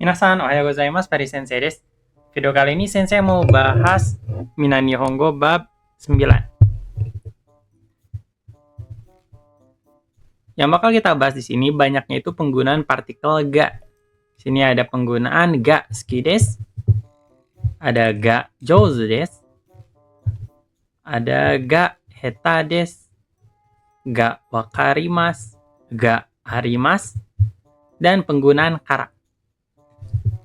Minasan, ohayou gozaimasu. Pari Sensei desu. Video kali ini Sensei mau bahas Minan Nihongo bab 9. Yang bakal kita bahas di sini banyaknya itu penggunaan partikel ga. Di sini ada penggunaan ga suki desu, ada ga jouzu desu, ada ga heta desu, ga wakarimasu, ga arimasu, dan penggunaan kara.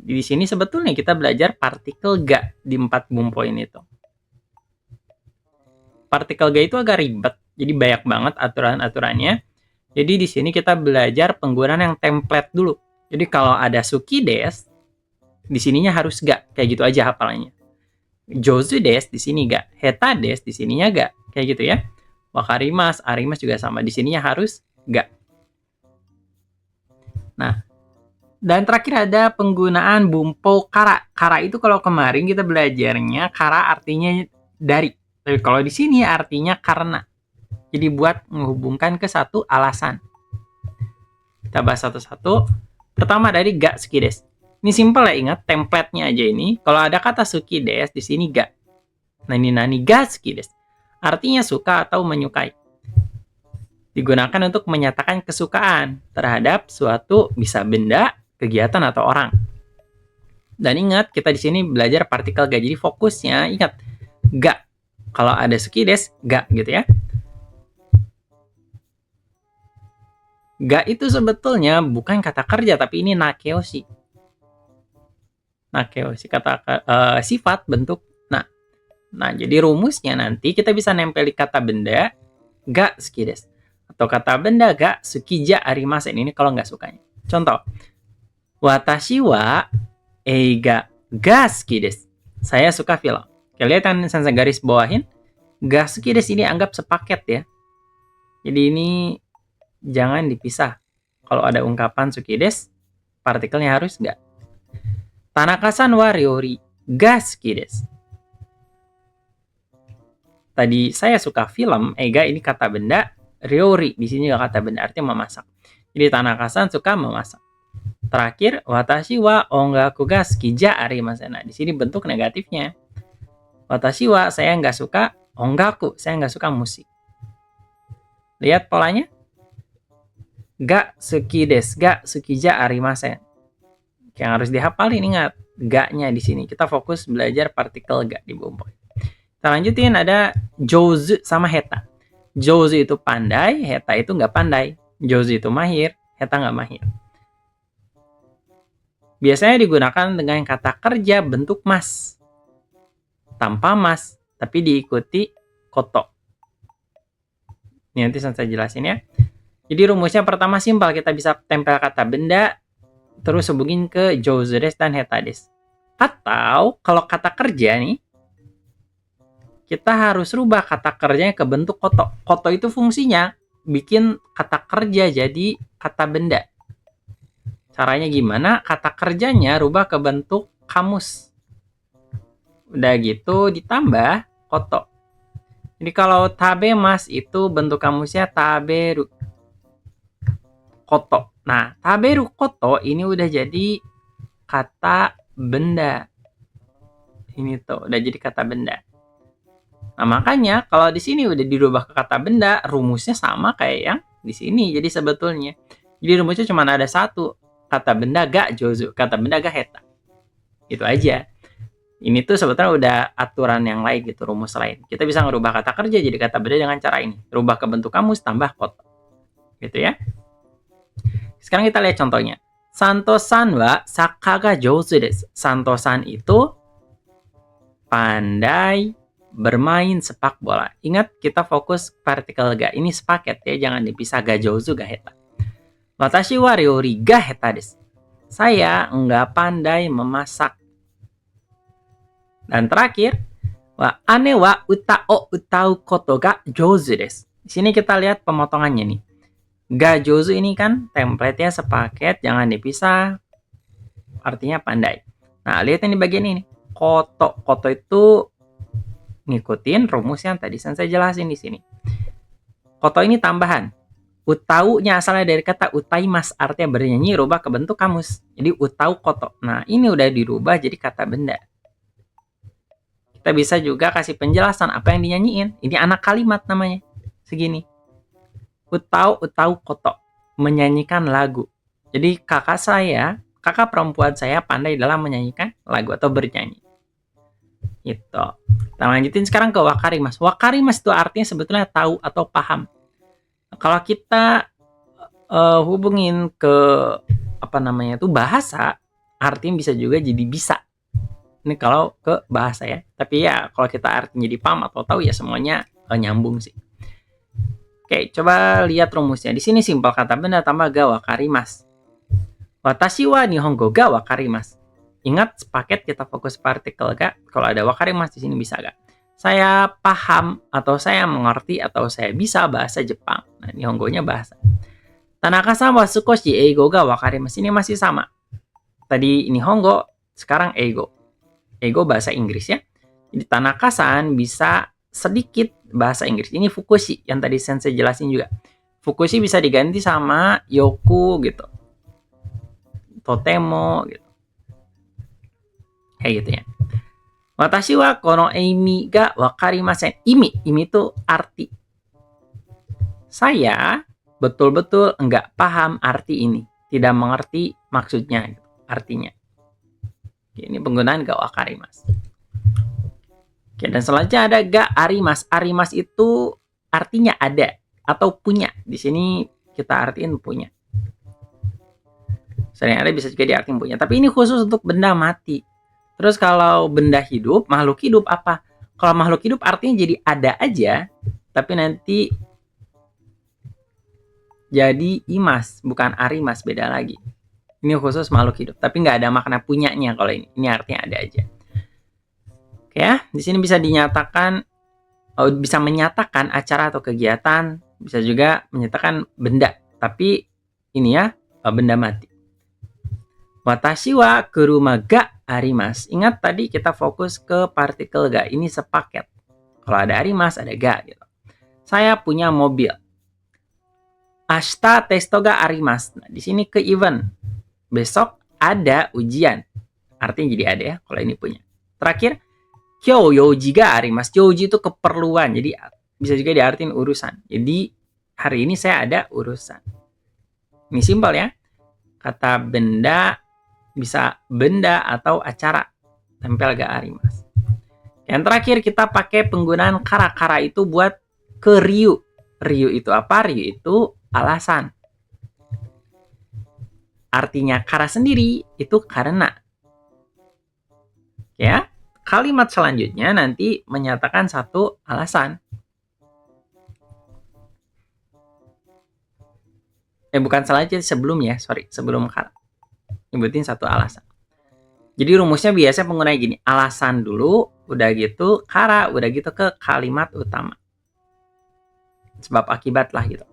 Di sini sebetulnya kita belajar partikel ga di 4 bumpo ini tuh. Partikel ga itu agak ribet, jadi banyak banget aturan-aturannya. Jadi di sini kita belajar penggunaan yang template dulu. Jadi kalau ada suki desu, di sininya harus ga, kayak gitu aja hafalannya. Jouzu desu di sini ga, heta desu di sininya ga, kayak gitu ya. Wakarimasu, arimasu juga sama, di sininya harus ga. Nah, dan terakhir ada penggunaan bumpo kara. Kara itu kalau kemarin kita belajarnya kara artinya dari. Tapi kalau di sini artinya karena. Jadi buat menghubungkan ke satu alasan. Kita bahas satu-satu. Pertama dari ga suki desu. Ini simple ya, ingat template-nya aja ini. Kalau ada kata suki desu di sini ga. Nani ga suki desu. Artinya suka atau menyukai. Digunakan untuk menyatakan kesukaan terhadap suatu bisa benda, kegiatan atau orang. Dan ingat, kita di sini belajar partikel ga. Jadi fokusnya ingat ga. Kalau ada suki desu, ga gitu ya. Ga itu sebetulnya bukan kata kerja, tapi ini nakeoshi. Nakeoshi, kata sifat bentuk na. Nah, jadi rumusnya nanti kita bisa nempel di kata benda ga suki desu. Atau kata benda ga sukija arimasen. Ini kalau nggak sukanya. Contoh. Watashi wa eiga ga suki desu. Saya suka film. Oke, lihat kan Sensei garis bawahin. Ga suki desu ini anggap sepaket ya. Jadi ini jangan dipisah. Kalau ada ungkapan suki desu, partikelnya harus ga. Tanaka-san wa ryori ga suki desu. Tadi saya suka film, eiga ini kata benda, ryori di sini juga kata benda, artinya memasak. Jadi Tanaka-san suka memasak. Terakhir, watashi wa ongaku ga sukija arimasen. Nah, di sini bentuk negatifnya. Watashi wa, saya nggak suka ongaku, saya nggak suka musik. Lihat polanya. Ga suki desu, ga sukija arimasen. Yang harus dihafalin, ingat ga-nya di sini. Kita fokus belajar partikel ga di bumpo. Kita lanjutin, ada jouzu sama heta. Jouzu itu pandai, heta itu nggak pandai. Jouzu itu mahir, heta nggak mahir. Biasanya digunakan dengan kata kerja bentuk mas. Tanpa mas, tapi diikuti koto. Ini nanti saya jelasin ya. Jadi rumusnya pertama simpel, kita bisa tempel kata benda, terus hubungin ke jouzu desu dan heta desu. Atau kalau kata kerja nih, kita harus rubah kata kerjanya ke bentuk koto. Koto itu fungsinya bikin kata kerja jadi kata benda. Caranya gimana? Kata kerjanya rubah ke bentuk kamus. Udah gitu ditambah koto. Jadi kalau tabemas itu bentuk kamusnya taberu koto. Nah, taberu koto ini udah jadi kata benda. Ini tuh udah jadi kata benda. Nah, makanya kalau di sini udah dirubah ke kata benda, rumusnya sama kayak yang di sini. Jadi sebetulnya, jadi rumusnya cuma ada satu. Kata benda ga jouzu, kata benda ga heta. Itu aja. Ini tuh sebetulnya udah aturan yang lain gitu, rumus lain. Kita bisa ngerubah kata kerja jadi kata benda dengan cara ini. Rubah ke bentuk kamus tambah koto. Gitu ya. Sekarang kita lihat contohnya. Santo-san wa saka ga jouzu desu. Santo-san itu pandai bermain sepak bola. Ingat, kita fokus partikel ga. Ini sepaket ya, jangan dipisah ga jouzu ga heta. Watashi wa ryori ga heta desu. Saya nggak pandai memasak. Dan terakhir, wa ane wa uta o utau koto ga jouzu desu. Di sini kita lihat pemotongannya nih. Ga jouzu ini kan template-nya sepaket, jangan dipisah. Artinya pandai. Nah, lihat yang di bagian ini. Koto. Koto itu ngikutin rumus yang tadi saya jelasin di sini. Koto ini tambahan. Utaunya asalnya dari kata utaimas, artinya bernyanyi, rubah ke bentuk kamus. Jadi utau koto. Nah, ini udah dirubah jadi kata benda. Kita bisa juga kasih penjelasan apa yang dinyanyiin. Ini anak kalimat namanya. Segini. Utau koto. Menyanyikan lagu. Jadi kakak perempuan saya pandai dalam menyanyikan lagu atau bernyanyi. Gitu. Kita lanjutin sekarang ke wakarimas. Wakarimas itu artinya sebetulnya tahu atau paham. Kalau kita hubungin ke bahasa, artinya bisa juga jadi bisa. Ini kalau ke bahasa ya. Tapi ya kalau kita artinya jadi paham atau tahu ya semuanya nyambung sih. Oke, coba lihat rumusnya. Di sini simpel kata benda tambah ga wakarimas. Watashi wa nihongo ga wakarimas. Ingat paket kita fokus partikel ga. Kalau ada wakarimas di sini bisa ga. Saya paham atau saya mengerti atau saya bisa bahasa Jepang. Nah, nihongonya bahasa. Tanaka-san wa sukoshi eigo ga wakarimas. Ini masih sama. Tadi nihongo, sekarang eigo. Eigo bahasa Inggris ya. Jadi Tanaka-san bisa sedikit bahasa Inggris. Ini fukushi yang tadi sensei jelasin juga. Fukushi bisa diganti sama yoku gitu. Totemo gitu. Kayak gitu ya. Watashi wa kono imi ga wakarimasen. Imi itu arti. Saya betul-betul enggak paham arti ini. Tidak mengerti maksudnya, artinya. Ini penggunaan ga wakarimas. Oke, dan selanjutnya ada ga arimas. Arimas itu artinya ada atau punya. Di sini kita artiin punya. Sering ada bisa juga diartiin punya. Tapi ini khusus untuk benda mati. Terus kalau benda hidup, makhluk hidup apa? Kalau makhluk hidup artinya jadi ada aja, tapi nanti jadi imas, bukan arimas, beda lagi. Ini khusus makhluk hidup, tapi nggak ada makna punyanya kalau ini. Ini artinya ada aja. Oke ya, di sini bisa dinyatakan, bisa menyatakan acara atau kegiatan, bisa juga menyatakan benda. Tapi ini ya, benda mati. Watashi wa kuruma ga arimas. Ingat tadi kita fokus ke partikel ga. Ini sepaket. Kalau ada arimas, ada ga gitu. Saya punya mobil. Ashita testo ga arimas. Nah, di sini ke event. Besok ada ujian. Artinya jadi ada ya kalau ini punya. Terakhir, kyou youji ga arimas. Youji itu keperluan. Jadi bisa juga diartiin urusan. Jadi hari ini saya ada urusan. Ini simpel ya. Kata benda bisa benda atau acara. Tempel ga arimas. Yang terakhir kita pakai penggunaan kara. Kara itu buat ke ryu. Ryu itu apa? Ryu itu alasan. Artinya kara sendiri itu karena. Ya, kalimat selanjutnya nanti menyatakan satu alasan. Bukan selanjutnya, sebelumnya, sebelum kara. Nyebutin satu alasan. Jadi rumusnya biasanya penggunanya gini, alasan dulu, udah gitu kara, udah gitu ke kalimat utama. Sebab akibat lah gitu.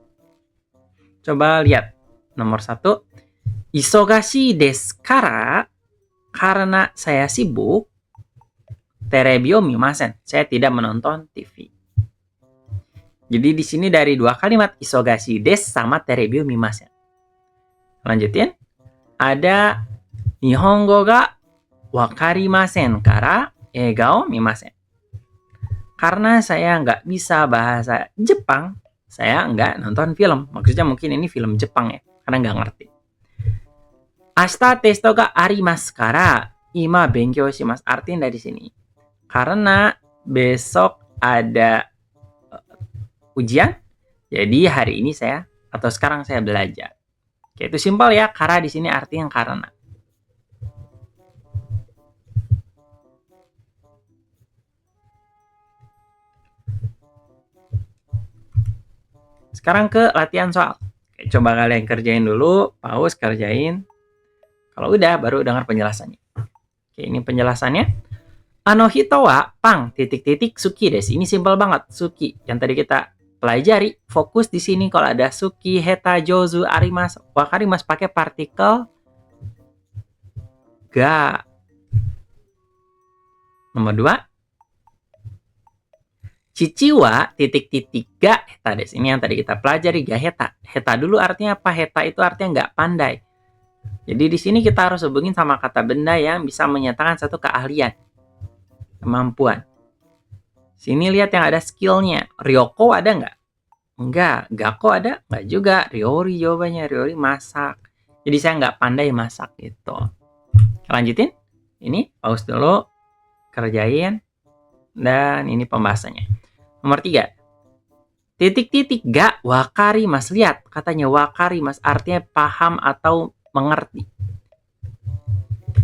Coba lihat nomor 1. Isogashi desu kara, karena saya sibuk, terebi o mimasen, saya tidak menonton TV. Jadi di sini dari dua kalimat isogashi desu sama terebi o mimasen. Lanjutin. Ada nihongo ga wakarimasen kara eiga o mimasen. Karena saya nggak bisa bahasa Jepang, saya nggak nonton film. Maksudnya mungkin ini film Jepang ya, karena nggak ngerti. Ashita testo ga arimasu kara ima benkyou shimasu. Artinya dari sini. Karena besok ada ujian, jadi hari ini saya atau sekarang saya belajar. Oke, itu simpel ya. Kara di sini artinya karena. Sekarang ke latihan soal. Oke, coba kalian kerjain dulu, pause kerjain. Kalau udah baru dengar penjelasannya. Oke, ini penjelasannya. Ano hito wa pang titik-titik suki desu. Ini simpel banget, suki. Yang tadi kita pelajari, fokus di sini kalau ada suki, heta, jozu, arimas, wakarimas pakai partikel ga. Nomor 2. Cici wa titik-titik ga heta des. Ini yang tadi kita pelajari, ga heta. Heta dulu artinya apa? Heta itu artinya nggak pandai. Jadi di sini kita harus hubungin sama kata benda yang bisa menyatakan satu keahlian, kemampuan. Sini lihat yang ada skillnya. Ryoko ada nggak? Enggak. Gakko ada? Nggak juga. Ryori jawabannya. Ryori masak. Jadi saya nggak pandai masak gitu. Lanjutin. Ini pause dulu. Kerjain. Dan ini pembahasannya. Nomor 3. Titik-titik ga wakari mas. Lihat. Katanya wakari mas. Artinya paham atau mengerti.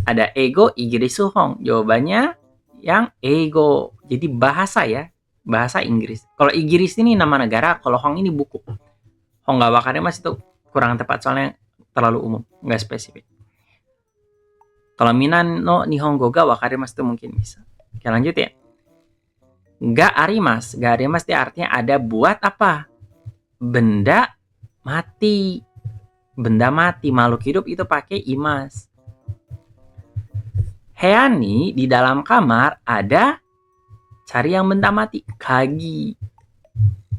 Ada ego igirisuhong. Jawabannya yang ego. Jadi bahasa ya. Bahasa Inggris. Kalau Inggris ini nama negara. Kalau hong ini buku. Hong ga wakari mas itu kurang tepat. Soalnya terlalu umum. Nggak spesifik. Kalau Minan no Nihongo ga wakarimasu itu mungkin bisa. Oke, lanjut ya. Ga arimas. Ga arimas itu artinya ada buat apa? Benda mati. Benda mati. Makhluk hidup itu pakai imas. Heani di dalam kamar ada cari yang benda mati. Kagi.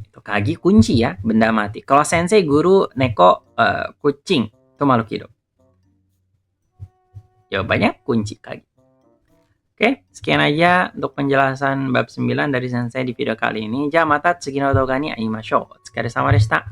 Itu kagi kunci ya. Benda mati. Kalau sensei guru neko kucing. Itu makhluk hidup. Jawabannya kunci kagi. Oke, sekian aja untuk penjelasan bab 9 dari sensei di video kali ini. Ja, mata tsugi no douga ni aimashou. Otsukare sama deshita.